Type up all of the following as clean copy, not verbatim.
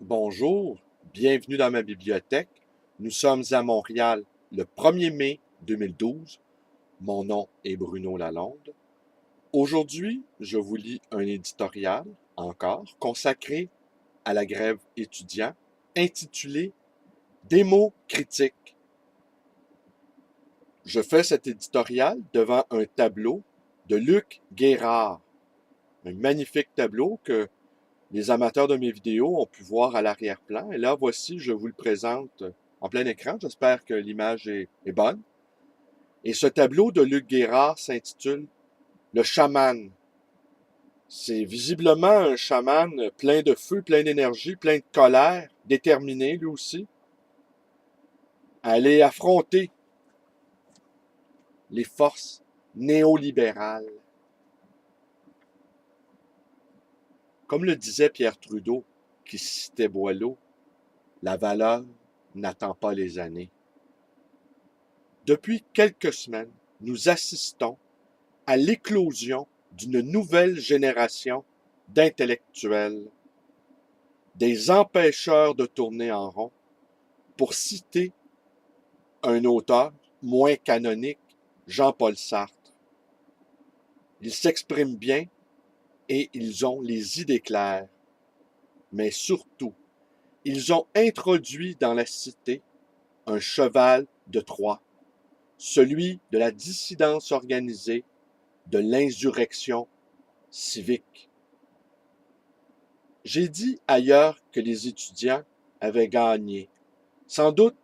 Bonjour, bienvenue dans ma bibliothèque. Nous sommes à Montréal le 1er mai 2012. Mon nom est Bruno Lalonde. Aujourd'hui, je vous lis un éditorial, encore, consacré à la grève étudiant, intitulé Des mots critiques. Je fais cet éditorial devant un tableau de Luc Guérard, un magnifique tableau que les amateurs de mes vidéos ont pu voir à l'arrière-plan. Et là, voici, je vous le présente en plein écran. J'espère que l'image est bonne. Et ce tableau de Luc Guérard s'intitule Le chaman. C'est visiblement un chaman plein de feu, plein d'énergie, plein de colère, déterminé lui aussi, à aller affronter les forces néolibérales. Comme le disait Pierre Trudeau, qui citait Boileau, la valeur n'attend pas les années. Depuis quelques semaines, nous assistons à l'éclosion d'une nouvelle génération d'intellectuels, des empêcheurs de tourner en rond, pour citer un auteur moins canonique, Jean-Paul Sartre. Ils s'expriment bien et ils ont les idées claires, mais surtout, ils ont introduit dans la cité un cheval de Troie, celui de la dissidence organisée, de l'insurrection civique. J'ai dit ailleurs que les étudiants avaient gagné. Sans doute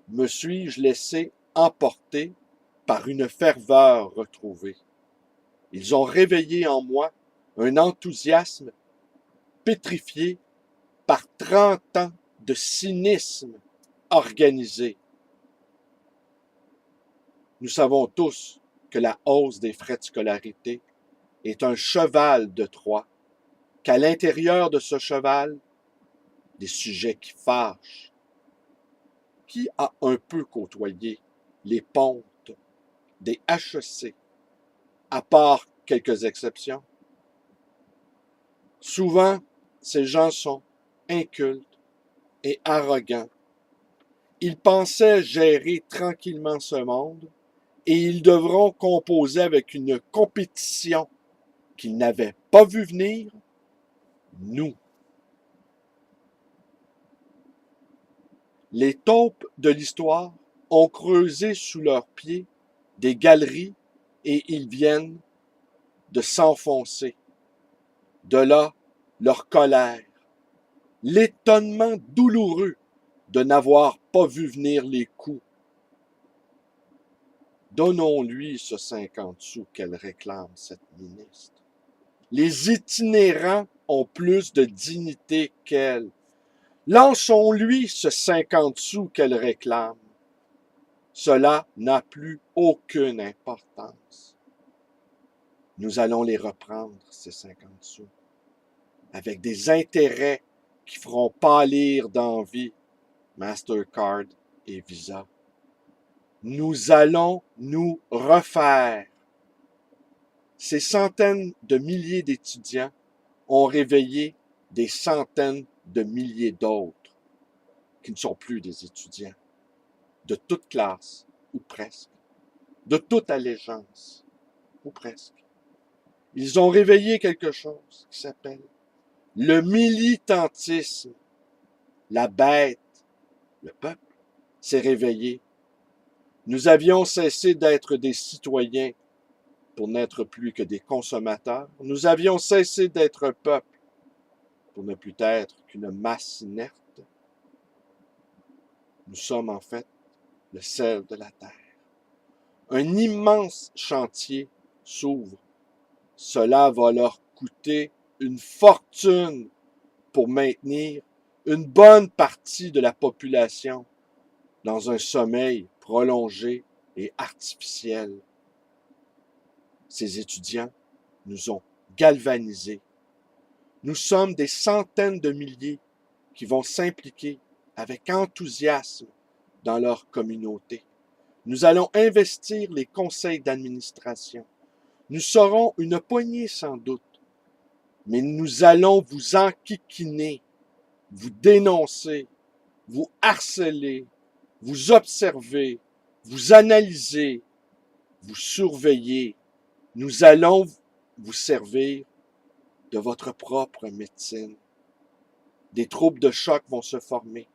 me suis-je laissé emporter par une ferveur retrouvée. Ils ont réveillé en moi un enthousiasme pétrifié par 30 ans de cynisme organisé. Nous savons tous que la hausse des frais de scolarité est un cheval de Troie, qu'à l'intérieur de ce cheval, des sujets qui fâchent. Qui a un peu côtoyé les pontes des HEC, à part quelques exceptions? Souvent, ces gens sont incultes et arrogants. Ils pensaient gérer tranquillement ce monde et ils devront composer avec une compétition qu'ils n'avaient pas vu venir, nous. Les taupes de l'histoire ont creusé sous leurs pieds des galeries et ils viennent de s'enfoncer. De là, leur colère, l'étonnement douloureux de n'avoir pas vu venir les coups. Donnons-lui ce 50 sous qu'elle réclame, cette ministre. Les itinérants ont plus de dignité qu'elle. Lançons-lui ce 50 sous qu'elle réclame. Cela n'a plus aucune importance. Nous allons les reprendre, ces 50 sous, avec des intérêts qui feront pâlir d'envie Mastercard et Visa. Nous allons nous refaire. Ces centaines de milliers d'étudiants ont réveillé des centaines de milliers d'autres qui ne sont plus des étudiants, de toute classe, ou presque, de toute allégeance, ou presque. Ils ont réveillé quelque chose qui s'appelle le militantisme. La bête, le peuple, s'est réveillé. Nous avions cessé d'être des citoyens pour n'être plus que des consommateurs. Nous avions cessé d'être un peuple pour ne plus être qu'une masse inerte. Nous sommes en fait le sel de la terre. Un immense chantier s'ouvre. Cela va leur coûter une fortune pour maintenir une bonne partie de la population dans un sommeil prolongé et artificiel. Ces étudiants nous ont galvanisés. Nous sommes des centaines de milliers qui vont s'impliquer avec enthousiasme dans leur communauté. Nous allons investir les conseils d'administration. Nous serons une poignée sans doute, mais nous allons vous enquiquiner vous dénoncez, vous harcelez, vous observez, vous analysez, vous surveillez. Nous allons vous servir de votre propre médecine. Des troupes de choc vont se former.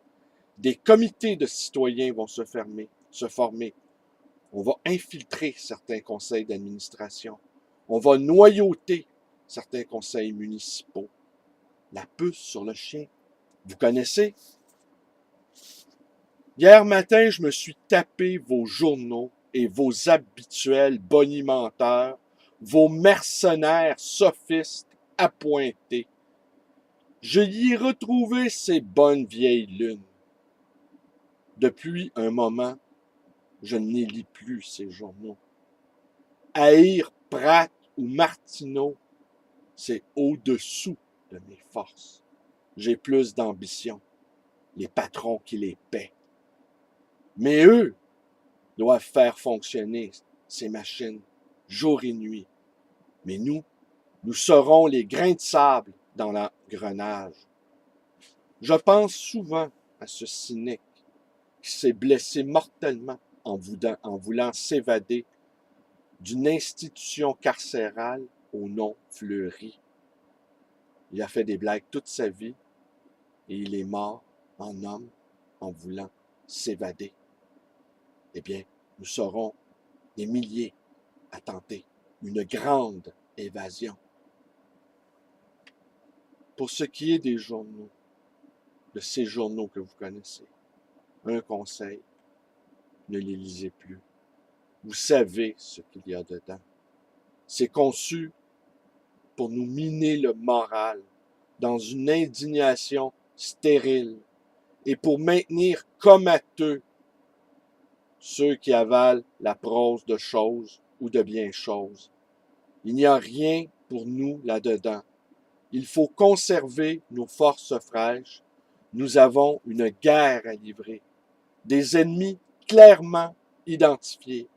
Des comités de citoyens vont se former. On va infiltrer certains conseils d'administration. On va noyauter certains conseils municipaux. La puce sur le chien. Vous connaissez? Hier matin, je me suis tapé vos journaux et vos habituels bonimenteurs, vos mercenaires sophistes appointés. Je y ai retrouvé ces bonnes vieilles lunes. Depuis un moment, je n'y lis plus ces journaux. Haïr Pratt ou Martineau, c'est au-dessous de mes forces. J'ai plus d'ambition. Les patrons qui les paient. Mais eux doivent faire fonctionner ces machines jour et nuit. Mais nous serons les grains de sable dans l'engrenage. Je pense souvent à ce cynique qui s'est blessé mortellement en voulant s'évader d'une institution carcérale au nom fleuri. Il a fait des blagues toute sa vie et il est mort en homme en voulant s'évader. Eh bien, nous serons des milliers à tenter une grande évasion. Pour ce qui est des journaux, de ces journaux que vous connaissez, un conseil, ne les lisez plus. Vous savez ce qu'il y a dedans. C'est conçu pour nous miner le moral dans une indignation stérile et pour maintenir comateux ceux qui avalent la prose de choses ou de bien choses. Il n'y a rien pour nous là-dedans. Il faut conserver nos forces fraîches. Nous avons une guerre à livrer. Des ennemis clairement identifiés.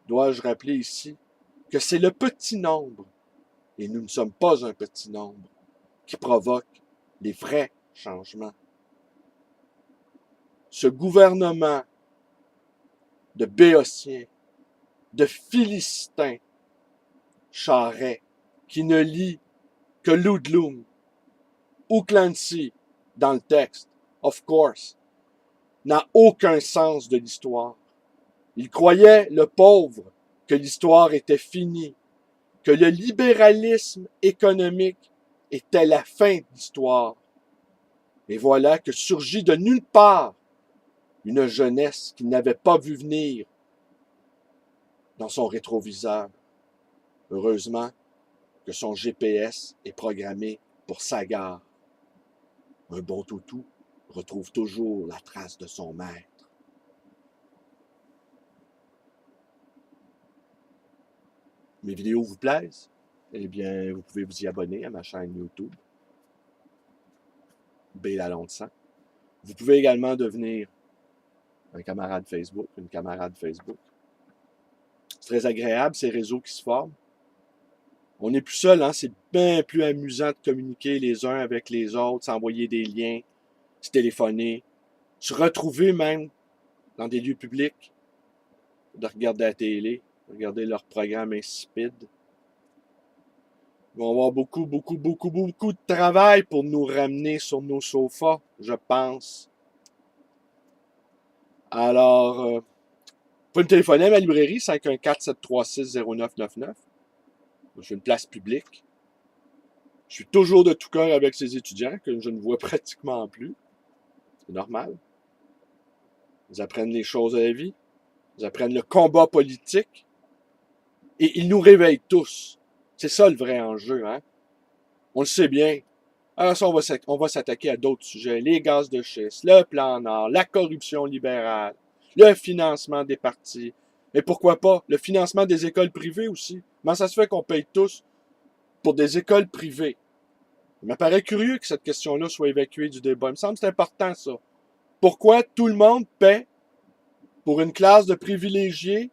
Dois-je rappeler ici que c'est le petit nombre, et nous ne sommes pas un petit nombre, qui provoque les vrais changements. Ce gouvernement de Béotiens, de Philistins, Charest, qui ne lit que Ludlum ou Clancy dans le texte, of course, n'a aucun sens de l'histoire. Il croyait, le pauvre, que l'histoire était finie, que le libéralisme économique était la fin de l'histoire. Et voilà que surgit de nulle part une jeunesse qu'il n'avait pas vu venir dans son rétroviseur. Heureusement que son GPS est programmé pour sa gare. Un bon toutou retrouve toujours la trace de son maître. Mes vidéos vous plaisent? Eh bien, vous pouvez vous y abonner à ma chaîne YouTube, B. Lalonde 100. Vous pouvez également devenir un camarade Facebook, une camarade Facebook. C'est très agréable, ces réseaux qui se forment. On n'est plus seul, hein? C'est bien plus amusant de communiquer les uns avec les autres, s'envoyer des liens, se téléphoner, se retrouver même dans des lieux publics, de regarder la télé, de regarder leurs programmes insipides. Ils vont avoir beaucoup de travail pour nous ramener sur nos sofas, je pense. Alors, vous pouvez me téléphoner à ma librairie, 514-736-0999. Je suis une place publique. Je suis toujours de tout cœur avec ces étudiants que je ne vois pratiquement plus. C'est normal. Ils apprennent les choses à la vie. Ils apprennent le combat politique. Et ils nous réveillent tous. C'est ça le vrai enjeu, hein? On le sait bien. Alors ça, on va s'attaquer à d'autres sujets. Les gaz de schiste, le plan Nord, la corruption libérale, le financement des partis. Et pourquoi pas le financement des écoles privées aussi. Comment ça se fait qu'on paye tous pour des écoles privées? Il m'apparaît curieux que cette question-là soit évacuée du débat. Il me semble que c'est important, ça. Pourquoi tout le monde paie pour une classe de privilégiés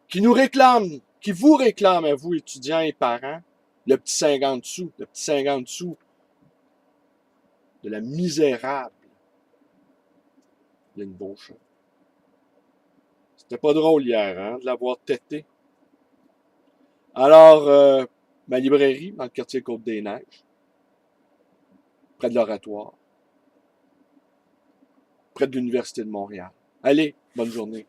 qui nous réclame, qui vous réclame à vous, étudiants et parents, le petit 50 sous, le petit 50 sous de la misérable Lynn Beauchamp. C'était pas drôle hier, hein, de l'avoir têté. Alors, ma librairie, dans le quartier Côte-des-Neiges, près de l'Oratoire, près de l'Université de Montréal. Allez, bonne journée.